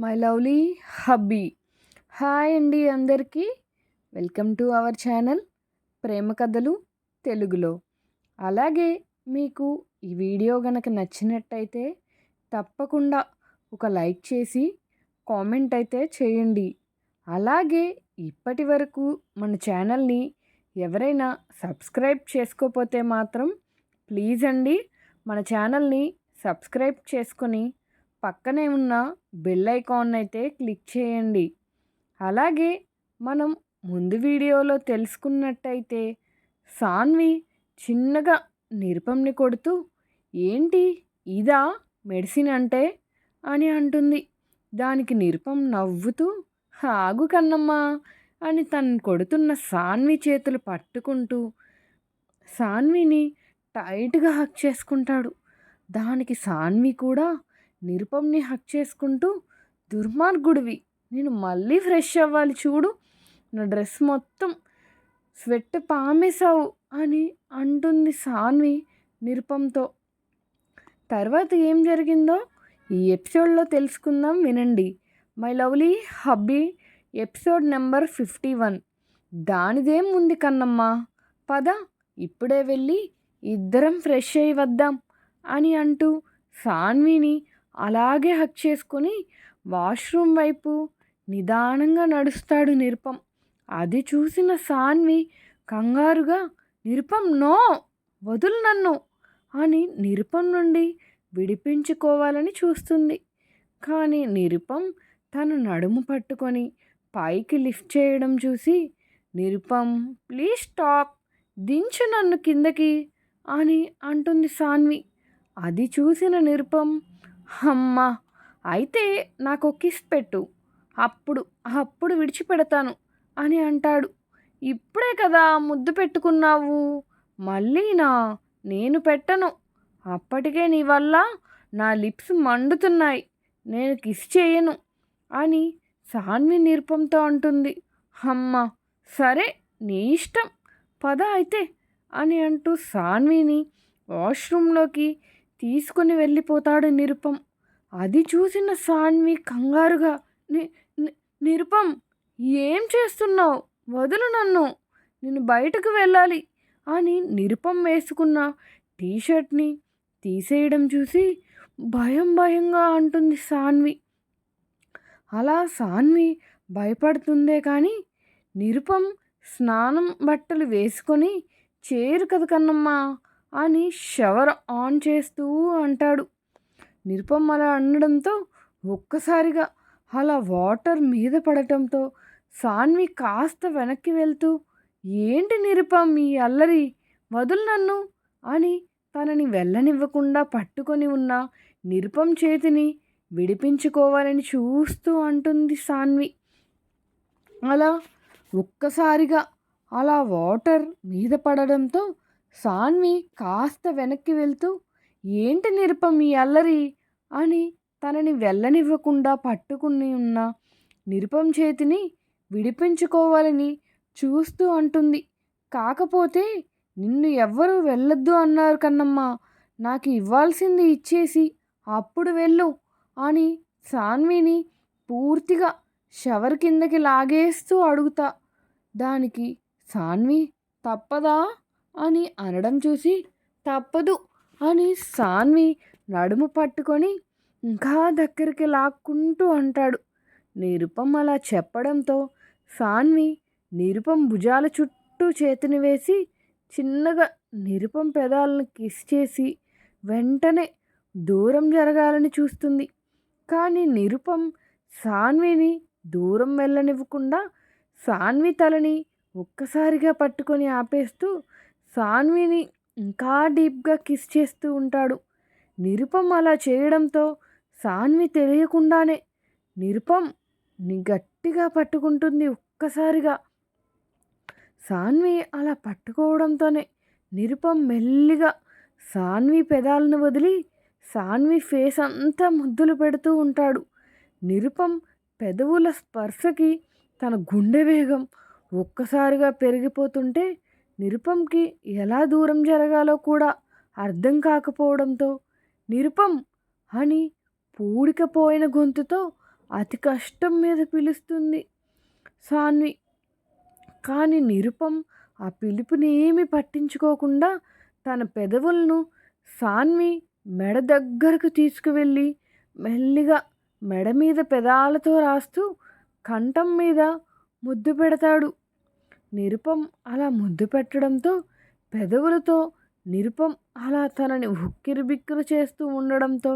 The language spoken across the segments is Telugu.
My lovely hubby. హాయ్ అండి అందరికీ. వెల్కమ్ టు అవర్ ఛానల్ ప్రేమ కథలు తెలుగులో. అలాగే మీకు ఈ వీడియో గనక నచ్చినట్టయితే తప్పకుండా ఒక లైక్ చేసి కామెంట్ అయితే చేయండి. అలాగే ఇప్పటి వరకు మన ఛానల్ని ఎవరైనా సబ్స్క్రైబ్ చేసుకోకపోతే మాత్రం ప్లీజ్ అండి మన ఛానల్ని సబ్స్క్రైబ్ చేసుకొని పక్కనే ఉన్న బెల్ ఐకాన్ అయితే క్లిక్ చేయండి. అలాగే మనం ముందు వీడియోలో తెలుసుకున్నట్టయితే సాన్వి చిన్నగా నిరుపంని కొడుతూ ఏంటి ఇదా మెడిసిన్ అంటే అని అంటుంది. దానికి నిరుపం నవ్వుతూ ఆగు కన్నమ్మా అని తను కొడుతున్న సాన్వి చేతులు పట్టుకుంటూ సాన్విని టైట్గా హక్ చేసుకుంటాడు. దానికి సాన్వి కూడా నిరుపంని హక్ చేసుకుంటూ దుర్మార్గుడివి, నేను మళ్ళీ ఫ్రెష్ అవ్వాలి చూడు, నా డ్రెస్ మొత్తం స్వెట్ పామేశావు అని అంటుంది సాన్వి నిరుపంతో. తర్వాత ఏం జరిగిందో ఈ ఎపిసోడ్లో తెలుసుకుందాం, వినండి. My lovely hubby episode number 51. దానిదేం ఉంది కన్నమ్మా, పద ఇప్పుడే వెళ్ళి ఇద్దరం ఫ్రెష్ అయ్యి వద్దాం అని అంటూ సాన్విని అలాగే హక్ చేసుకొని వాష్రూమ్ వైపు నిదానంగా నడుస్తాడు నిరుపం. అది చూసిన సాన్వి కంగారుగా నిరుపం నో, వదులు నన్ను అని నిరుపం నుండి విడిపించుకోవాలని చూస్తుంది. కానీ నిరుపం తన నడుము పట్టుకొని పైకి లిఫ్ట్ చేయడం చూసి నిరుపం ప్లీజ్ స్టాప్, దించు నన్ను కిందకి అని అంటుంది సాన్వి. అది చూసిన నిరుపం అమ్మా అయితే నాకు కిస్ పెట్టు, అప్పుడు అప్పుడు విడిచిపెడతాను అని అంటాడు. ఇప్పుడే కదా ముద్దు పెట్టుకున్నావు, మళ్ళీనా? నేను పెట్టను, అప్పటికే నీ వల్ల నా లిప్స్ మండుతున్నాయి, నేను కిస్ చేయను అని సాన్వి నిరుపంతో అంటుంది. అమ్మ సరే నీ ఇష్టం, పద అయితే అని అంటూ సాన్విని వాష్రూమ్లోకి తీసుకుని వెళ్ళిపోతాడు నిరుపం. అది చూసిన సాన్వి కంగారుగా నిరుపం ఏం చేస్తున్నావు, వదులు నన్ను, నేను బయటకు వెళ్ళాలి అని నిరుపం వేసుకున్న టీషర్ట్ని తీసేయడం చూసి భయం భయంగా అంటుంది సాన్వి. అలా సాన్వి భయపడుతుందే కానీ నిరుపం స్నానం బట్టలు వేసుకొని చేరు కదా కన్నమ్మా అని షవర్ ఆన్ చేస్తూ అంటాడు. నిరుపం అలా అనడంతో ఒక్కసారిగా అలా వాటర్ మీద పడటంతో సాన్వి కాస్త వెనక్కి వెళ్తూ ఏంటి నిరుపం ఈ అల్లరి, వదులు నన్ను అని తనని వెళ్ళనివ్వకుండా పట్టుకొని ఉన్న నిరుపం చేతిని విడిపించుకోవాలని చూస్తూ అంటుంది సాన్వి. అలా ఒక్కసారిగా అలా వాటర్ మీద పడడంతో సాన్వి కాస్త వెనక్కి వెళ్తూ ఏంటి నిరుపం ఈ అల్లరి అని తనని వెళ్ళనివ్వకుండా పట్టుకుని ఉన్న నిరుపం చేతిని విడిపించుకోవాలని చూస్తూ అంటుంది. కాకపోతే నిన్ను ఎవ్వరూ వెళ్ళొద్దు అన్నారు కన్నమ్మా, నాకు ఇవ్వాల్సింది ఇచ్చేసి అప్పుడు వెళ్ళు అని సాన్విని పూర్తిగా షవర్ కిందకి లాగేస్తూ అడుగుతా. దానికి సాన్వి తప్పదా అని అనడం చూసి తప్పదు అని సాన్వి నడుము పట్టుకొని ఇంకా దగ్గరికి లాక్కుంటూ అంటాడు. నిరుపం అలా చెప్పడంతో సాన్వి నిరుపం భుజాల చుట్టూ చేతిని వేసి చిన్నగా నిరుపం పెదాలను కిస్ చేసి వెంటనే దూరం జరగాలని చూస్తుంది. కానీ నిరుపం సాన్విని దూరం వెళ్ళనివ్వకుండా సాన్వి తలని ఒక్కసారిగా పట్టుకొని ఆపేస్తూ సాన్విని ఇంకా డీప్గా కిస్ చేస్తూ ఉంటాడు. నిరుపం అలా చేయడంతో సాన్వి తెలియకుండానే నిరుపం గట్టిగా పట్టుకుంటుంది. ఒక్కసారిగా సాన్వి అలా పట్టుకోవడంతోనే నిరుపం మెల్లిగా సాన్వి పెదాలను వదిలి సాన్వి ఫేస్ అంతా ముద్దులు పెడుతూ ఉంటాడు. నిరుపం పెదవుల స్పర్శకి తన గుండె వేగం ఒక్కసారిగా పెరిగిపోతుంటే నిరుపంకి ఎలా దూరం జరగాలో కూడా అర్థం కాకపోవడంతో నిరుపం అని పూడికపోయిన గొంతుతో అతి కష్టం మీద పిలుస్తుంది సాన్వి. కానీ నిరుపం ఆ పిలుపుని ఏమీ పట్టించుకోకుండా తన పెదవులను సాన్వి మెడ దగ్గరకు తీసుకువెళ్ళి మెల్లిగా మెడ మీద పెదాలతో రాస్తూ కంఠం మీద ముద్దు పెడతాడు. నిరుపం అలా ముద్దు పెట్టడంతో పెదవులతో నిరుపం అలా తనని ఉక్కిరిబిక్కిరి చేస్తూ ఉండడంతో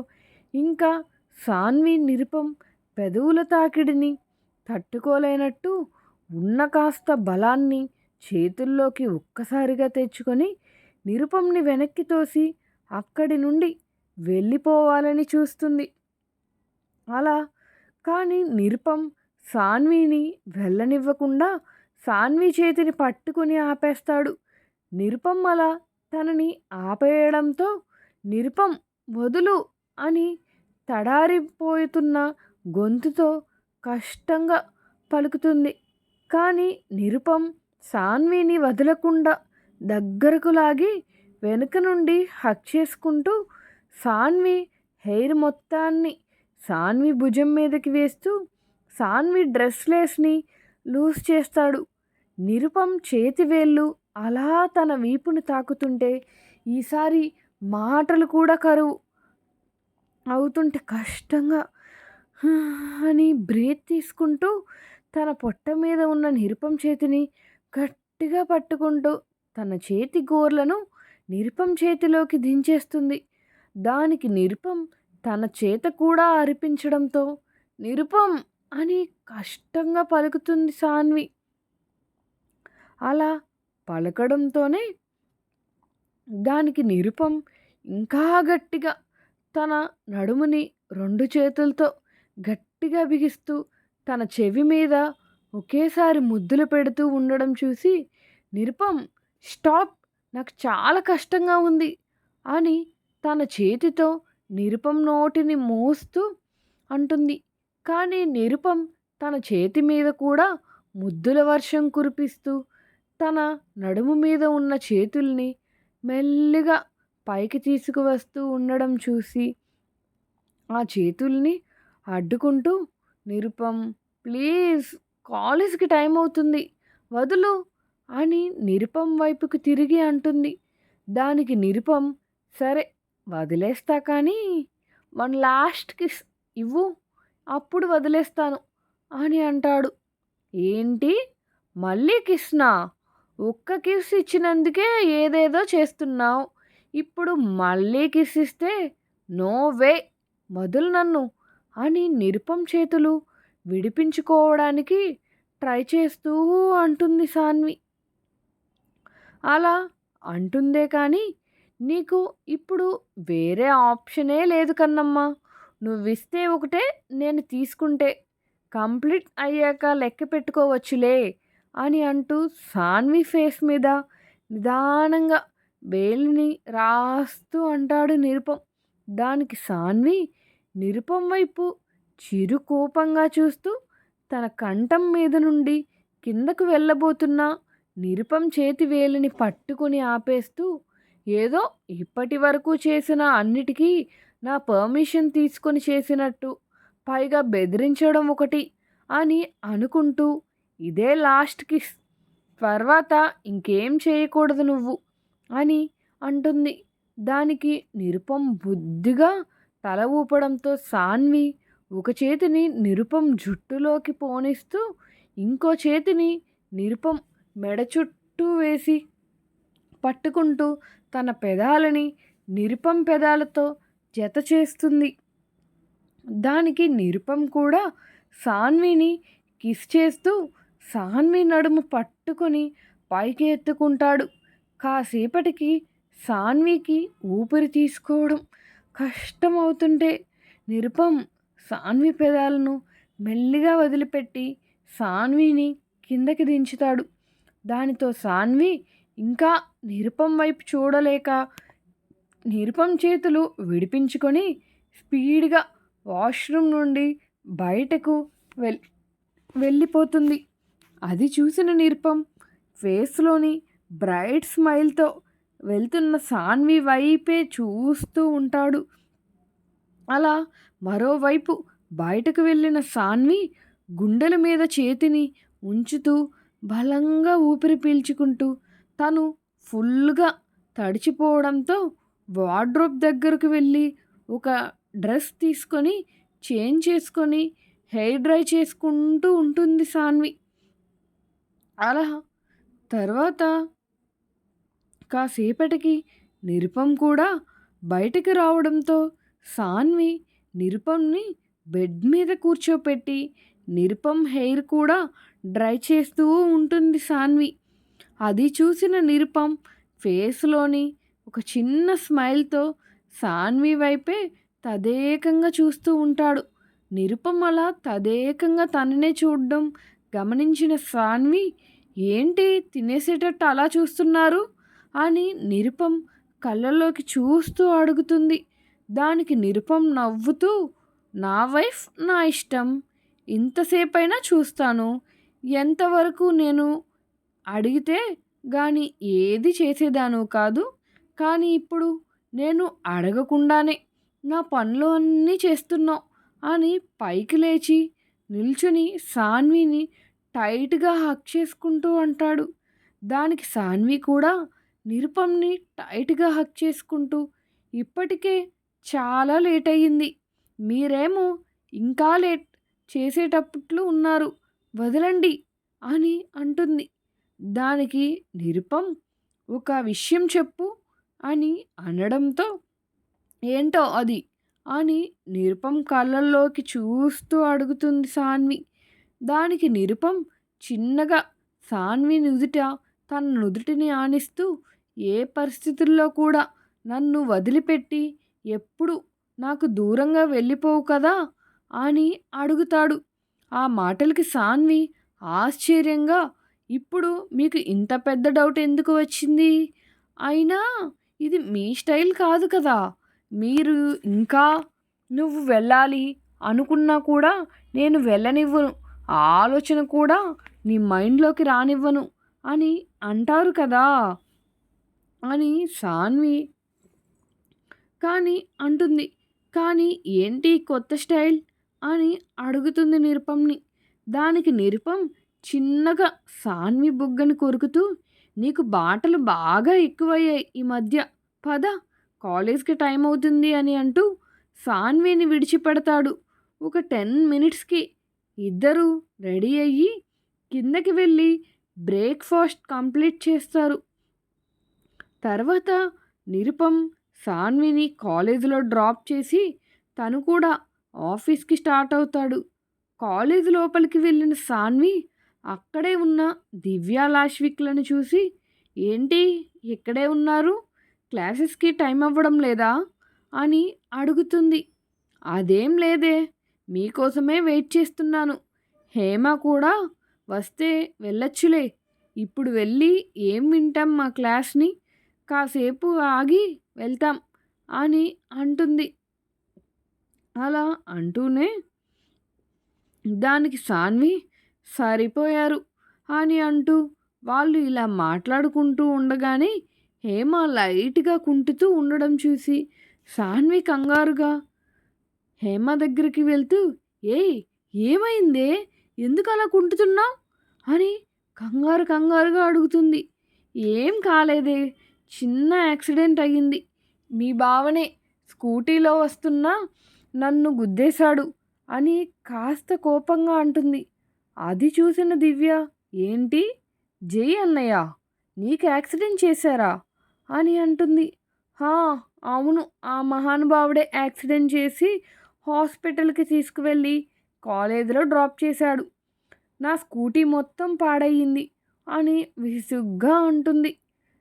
ఇంకా సాన్వి నిరుపం పెదవుల తాకిడిని తట్టుకోలేనట్టు ఉన్న కాస్త బలాన్ని చేతుల్లోకి ఒక్కసారిగా తెచ్చుకొని నిరుపంని వెనక్కి తోసి అక్కడి నుండి వెళ్ళిపోవాలని చూస్తుంది. అలా కానీ నిరుపం సాన్విని వెళ్ళనివ్వకుండా సాన్వి చేతిని పట్టుకుని ఆపేస్తాడు. నిరుపం అలా తనని ఆపేయడంతో నిరుపం వదులు అని తడారిపోతున్న గొంతుతో కష్టంగా పలుకుతుంది. కానీ నిరుపం సాన్విని వదలకుండా దగ్గరకు లాగి వెనుక నుండి హక్ చేసుకుంటూ సాన్వి హెయిర్ మొత్తాన్ని సాన్వి భుజం మీదకి వేస్తూ సాన్వి డ్రెస్లెస్ని లూజ్ చేస్తాడు. నిరుపం చేతి వేళ్ళు అలా తన వీపుని తాకుతుంటే ఈసారి మాటలు కూడా కరువు అవుతుంటే కష్టంగా అని బ్రీత్ తీసుకుంటూ తన పొట్ట మీద ఉన్న నిరుపం చేతిని గట్టిగా పట్టుకుంటూ తన చేతి గోర్లను నిరుపం చేతిలోకి దించేస్తుంది. దానికి నిరుపం తన చేత కూడా అరిపించడంతో నిరుపం అని కష్టంగా పలుకుతుంది సాన్వి. అలా పలకడంతోనే దానికి నిరుపం ఇంకా గట్టిగా తన నడుముని 2 చేతులతో గట్టిగా బిగిస్తూ తన చెవి మీద ఒకేసారి ముద్దులు పెడుతూ ఉండడం చూసి నిరుపం స్టాప్, నాకు చాలా కష్టంగా ఉంది అని తన చేతితో నిరుపం నోటిని మూస్తూ అంటుంది. కానీ నిరుపం తన చేతి మీద కూడా ముద్దుల వర్షం కురిపిస్తూ తన నడుము మీద ఉన్న చేతుల్ని మెల్లిగా పైకి తీసుకువస్తూ ఉండడం చూసి ఆ చేతుల్ని అడ్డుకుంటూ నిరుపం ప్లీజ్ కాలేజ్కి టైం అవుతుంది వదులు అని నిరుపం వైపుకు తిరిగి అంటుంది. దానికి నిరుపం సరే వదిలేస్తా కానీ వన్ లాస్ట్ కిస్ ఇవ్వు అప్పుడు వదిలేస్తాను అని అంటాడు. ఏంటి మళ్ళీ కిస్నా? ఒక్క కిస్ ఇచ్చినందుకే ఏదేదో చేస్తున్నావు, ఇప్పుడు మళ్ళీ కిస్ ఇస్తే నో వే వదులు నన్ను అని నిరుపం చేతులు విడిపించుకోవడానికి ట్రై చేస్తూ అంటుంది సాన్వి. అలా అంటుందే కానీ నీకు ఇప్పుడు వేరే ఆప్షనే లేదు కన్నమ్మా, నువ్విస్తే ఒకటే నేను తీసుకుంటే కంప్లీట్ అయ్యాక లెక్క పెట్టుకోవచ్చులే అని అంటూ సాన్వి ఫేస్ మీద నిదానంగా వేలిని రాస్తూ అంటాడు నిరుపం. దానికి సాన్వి నిరుపం వైపు చిరు కోపంగా చూస్తూ తన కంఠం మీద నుండి కిందకు వెళ్ళబోతున్న నిరుపం చేతి వేలిని పట్టుకుని ఆపేస్తూ ఏదో ఇప్పటి వరకు చేసిన అన్నిటికీ నా పర్మిషన్ తీసుకొని చేసినట్టు పైగా బెదిరించడం ఒకటి అని అనుకుంటూ ఇదే లాస్ట్ కిస్, తర్వాత ఇంకేం చేయకూడదు నువ్వు అని అంటుంది. దానికి నిరుపం బుద్ధిగా తల ఊపడంతో సాన్వి ఒక చేతిని నిరుపం జుట్టులోకి పోనిస్తూ ఇంకో చేతిని నిరుపం మెడ చుట్టూ వేసి పట్టుకుంటూ తన పెదాలని నిరుపం పెదాలతో జత చేస్తుంది. దానికి నిరుపం కూడా సాన్విని కిస్ చేస్తూ సాన్వి నడుము పట్టుకొని పైకి ఎత్తుకుంటాడు. కాసేపటికి సాన్వికి ఊపిరి తీసుకోవడం కష్టమవుతుంటే నిరుపం సాన్వి పెదాలను మెల్లిగా వదిలిపెట్టి సాన్విని కిందకి దించుతాడు. దానితో సాన్వి ఇంకా నిరుపం వైపు చూడలేక నిరుపం చేతులు విడిపించుకొని స్పీడ్గా వాష్రూమ్ నుండి బయటకు వెళ్ళిపోతుంది. అది చూసిన నిరుపం ఫేస్లోని బ్రైట్ స్మైల్తో వెళ్తున్న సాన్వి వైపే చూస్తూ ఉంటాడు. అలా మరోవైపు బయటకు వెళ్ళిన సాన్వి గుండెల మీద చేతిని ఉంచుతూ బలంగా ఊపిరి పీల్చుకుంటూ తను ఫుల్గా తడిచిపోవడంతో వార్డ్రోబ్ దగ్గరకు వెళ్ళి ఒక డ్రెస్ తీసుకొని చేంజ్ చేసుకొని హెయిర్ డ్రై చేసుకుంటూ ఉంటుంది సాన్వి. అలా తర్వాత కాసేపటికి నిరుపమ్ కూడా బయటికి రావడంతో సాన్వి నిరుపమ్ని బెడ్ మీద కూర్చోపెట్టి నిరుపమ్ హెయిర్ కూడా డ్రై చేస్తూ ఉంటుంది సాన్వి. అది చూసిన నిరుపమ్ ఫేస్లోని ఒక చిన్న స్మైల్తో సాన్వి వైపే తదేకంగా చూస్తూ ఉంటాడు. నిరుపమ్ అలా తదేకంగా తననే చూడడం గమనించిన సాన్వి, ఏంటి తినేసేటట్టు అలా చూస్తున్నారు అని నిరుపమ్ కళ్ళల్లోకి చూస్తూ అడుగుతుంది. దానికి నిరుపమ్ నవ్వుతూ, నా వైఫ్ నా ఇష్టం, ఇంతసేపైనా చూస్తాను, ఎంతవరకు నేను అడిగితే గాని ఏది చేసేదాను కాదు, కానీ ఇప్పుడు నేను అడగకుండానే నా పనులు అన్నీ చేస్తున్నావు అని పైకి లేచి నిల్చుని సాన్విని టైట్గా హగ్ చేసుకుంటూ అంటాడు. దానికి సాన్వి కూడా నిరుపమ్ని టైట్గా హగ్ చేసుకుంటూ, ఇప్పటికే చాలా లేట్ అయ్యింది, మీరేమో ఇంకా లేట్ చేసేటప్పుడు ఉన్నారు, వదలండి అని అంటుంది. దానికి నిరుపమ్, ఒక విషయం చెప్పు అని అనడంతో, ఏంటో అది అని నిరుపమ్ కళ్ళల్లోకి చూస్తూ అడుగుతుంది సాన్వి. దానికి నిరుపమ్ చిన్నగా సాన్వి నుదుట తన నుదుటిని ఆనిస్తూ, ఏ పరిస్థితుల్లో కూడా నన్ను వదిలిపెట్టి ఎప్పుడు నాకు దూరంగా వెళ్ళిపోవు కదా అని అడుగుతాడు. ఆ మాటలకి సాన్వి ఆశ్చర్యంగా, ఇప్పుడు మీకు ఇంత పెద్ద డౌట్ ఎందుకు వచ్చింది, అయినా ఇది మీ స్టైల్ కాదు కదా, మీరు ఇంకా నువ్వు వెళ్ళాలి అనుకున్నా కూడా నేను వెళ్ళనివ్వను, ఆ ఆలోచన కూడా నీ మైండ్లోకి రానివ్వను అని అంటారు కదా అని సాన్వి కానీ అంటుంది. కానీ ఏంటి కొత్త స్టైల్ అని అడుగుతుంది నిరుపమ్ని. దానికి నిరుపమ్ చిన్నగా సాన్వి బుగ్గని కొరుకుతూ, నీకు బాటలు బాగా ఎక్కువయ్యాయి ఈ మధ్య, పద కాలేజ్కి టైం అవుతుంది అని అంటూ సాన్విని విడిచిపెడతాడు. ఒక 10 మినిట్స్కి ఇద్దరూ రెడీ అయ్యి కిందకి వెళ్ళి బ్రేక్ఫాస్ట్ కంప్లీట్ చేస్తారు. తర్వాత నిరుపమ్ సాన్విని కాలేజీలో డ్రాప్ చేసి తను కూడా ఆఫీస్కి స్టార్ట్ అవుతాడు. కాలేజ్ లోపలికి వెళ్ళిన సాన్వి అక్కడే ఉన్న దివ్య లాష్విక్లను చూసి, ఏంటి ఇక్కడే ఉన్నారు, క్లాసెస్కి టైం అవ్వడం లేదా అని అడుగుతుంది. అదేం లేదే, మీకోసమే వెయిట్ చేస్తున్నాను, హేమ కూడా వస్తే వెళ్ళొచ్చులే, ఇప్పుడు వెళ్ళి ఏం వింటాం మా క్లాస్ని, కాసేపు ఆగి వెళ్తాం అని అంటుంది. అలా అంటూనే దానికి సాన్వి, సరిపోయారు అని అంటూ వాళ్ళు ఇలా మాట్లాడుకుంటూ ఉండగానే హేమ లైట్గా కుంటుతూ ఉండడం చూసి సాన్వి కంగారుగా హేమ దగ్గరికి వెళ్తూ, ఏయ్ ఏమైందే, ఎందుకు అలా కుంటుతున్నావు అని కంగారుగా అడుగుతుంది. ఏం కాలేదే, చిన్న యాక్సిడెంట్ అయ్యింది, మీ బావనే స్కూటీలో వస్తున్నా నన్ను గుద్దేశాడు అని కాస్త కోపంగా అంటుంది. అది చూసిన దివ్య, ఏంటి జై అన్నయ్య నీకు యాక్సిడెంట్ చేశారా అని అంటుంది. హా అవును, ఆ మహానుభావుడే యాక్సిడెంట్ చేసి హాస్పిటల్కి తీసుకువెళ్ళి కాలేజీలో డ్రాప్ చేశాడు, నా స్కూటీ మొత్తం పాడయ్యింది అని విసుగ్గా అంటుంది.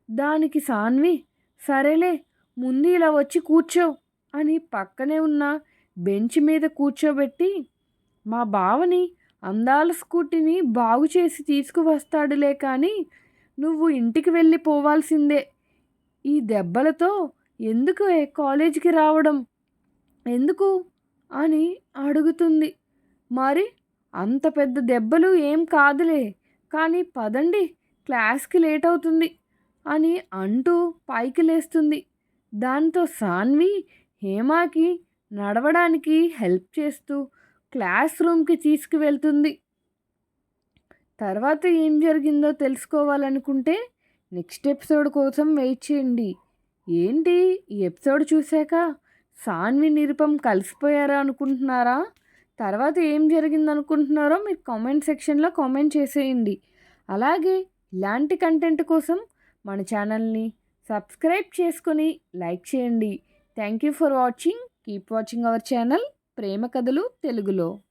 దానికి సాన్వి, సరేలే ముందు ఇలా వచ్చి కూర్చో అని పక్కనే ఉన్న బెంచ్ మీద కూర్చోబెట్టి, మా బావని అందాల స్కూటీని బాగు చేసి తీసుకువస్తాడులే, కానీ నువ్వు ఇంటికి వెళ్ళిపోవాల్సిందే, ఈ దెబ్బలతో ఎందుకు కాలేజీకి రావడం ఎందుకు అని అడుగుతుంది. మరి అంత పెద్ద దెబ్బలు ఏం కాదులే, కానీ పదండి క్లాస్కి లేట్ అవుతుంది అని అంటూ పైకి లేస్తుంది. దాంతో సాన్వి హేమాకి నడవడానికి హెల్ప్ చేస్తూ క్లాస్ రూమ్కి తీసుకువెళ్తుంది. తర్వాత ఏం జరిగిందో తెలుసుకోవాలనుకుంటే నెక్స్ట్ ఎపిసోడ్ కోసం వెయిట్ చేయండి. ఏంటి ఈ ఎపిసోడ్ చూశాక సాన్వి నిరుపమ్ కలిసిపోయారా అనుకుంటున్నారా? తర్వాత ఏం జరిగింది అనుకుంటున్నారో మీరు కామెంట్ సెక్షన్లో కామెంట్ చేసేయండి. అలాగే ఇలాంటి కంటెంట్ కోసం మన ఛానల్ని సబ్స్క్రైబ్ చేసుకొని లైక్ చేయండి. Thank you for watching. Keep watching our channel ప్రేమ కథలు తెలుగులో.